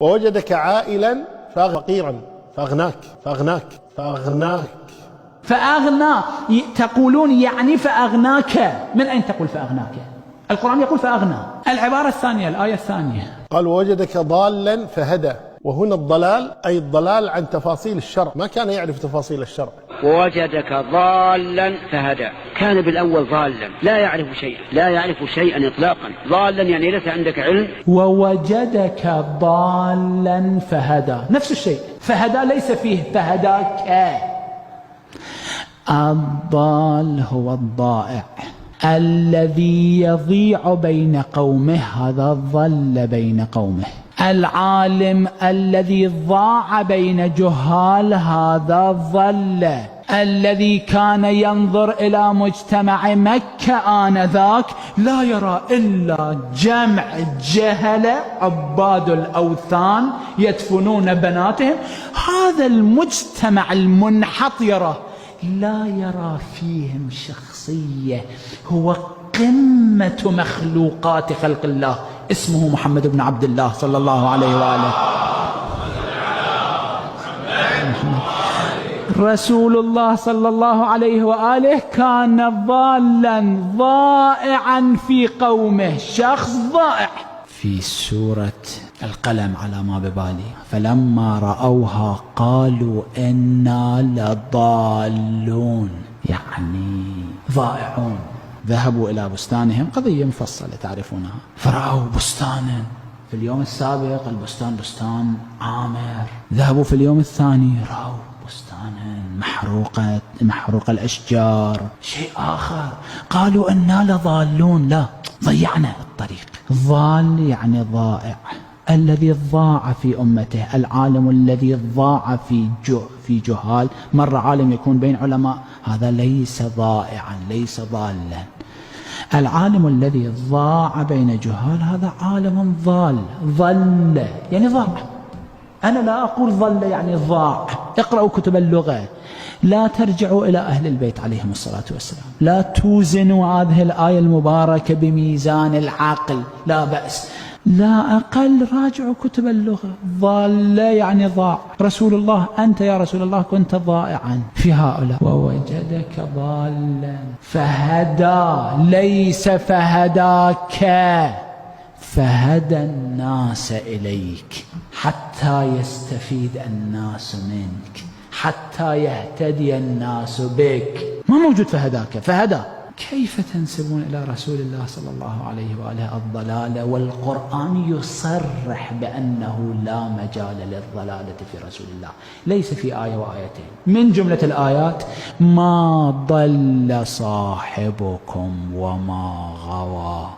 ووجدك عائلا فقيرا فأغناك. فأغنى تقولون يعني فأغناك، من أين تقول فأغناك؟ القرآن يقول فأغنى. العبارة الثانية، الآية الثانية، قال ووجدك ضالا فهدى، وهنا الضلال أي الضلال عن تفاصيل الشرع، ما كان يعرف تفاصيل الشرع. ووجدك ضالا فهدى، كان بالأول ضالا لا يعرف شيئا إطلاقا. ضالا يعني ليس عندك علم. ووجدك ضالا فهدى، نفس الشيء. فهدى ليس فيه فهداك. الضال هو الضائع الذي يضيع بين قومه، هذا ضل بين قومه. العالم الذي ضاع بين جهال، هذا ضل. الذي كان ينظر إلى مجتمع مكة آنذاك لا يرى إلا جمع جهلة عباد الأوثان يدفنون بناتهم، هذا المجتمع المنحط لا يرى فيهم شخصية، هو قمة مخلوقات خلق الله، اسمه محمد بن عبد الله صلى الله عليه وآله. رسول الله صلى الله عليه وآله كان ضالا ضائعا في قومه، شخص ضائع. في سورة القلم على ما ببالي، فلما رأوها قالوا إنا لضالون، يعني ضائعون. ذهبوا إلى بستانهم، قضية مفصلة تعرفونها، فرأوا بستانا في اليوم السابق البستان بستان عامر، ذهبوا في اليوم الثاني رأوا بستانا محروق الأشجار، شيء آخر، قالوا إنا لضالون، لا ضيعنا الطريق. ضال يعني ضائع، الذي ضاع في أمته، العالم الذي ضاع في جهال. مرة عالم يكون بين علماء، هذا ليس ضائعا ليس ضالا. العالم الذي ضاع بين جهال هذا عالم ضال. ضل يعني ضاع، أنا لا أقول ضل يعني ضاع. اقرأوا كتب اللغة، لا ترجعوا إلى أهل البيت عليهم الصلاة والسلام، لا توزنوا هذه الآية المباركة بميزان العقل، لا بأس، لا أقل راجعوا كتب اللغة. ضل يعني ضاع. رسول الله، أنت يا رسول الله كنت ضائعا في هؤلاء. ووجدك ضالا فهدى، ليس فهداك، فهدى الناس إليك حتى يستفيد الناس منك، حتى يهتدي الناس بك. ما موجود فهداك، فهدى. كيف تنسبون إلى رسول الله صلى الله عليه وآله الضلال والقرآن يصرح بأنه لا مجال للضلالة في رسول الله؟ ليس في آية وآيتين، من جملة الآيات ما ضل صاحبكم وما غوى.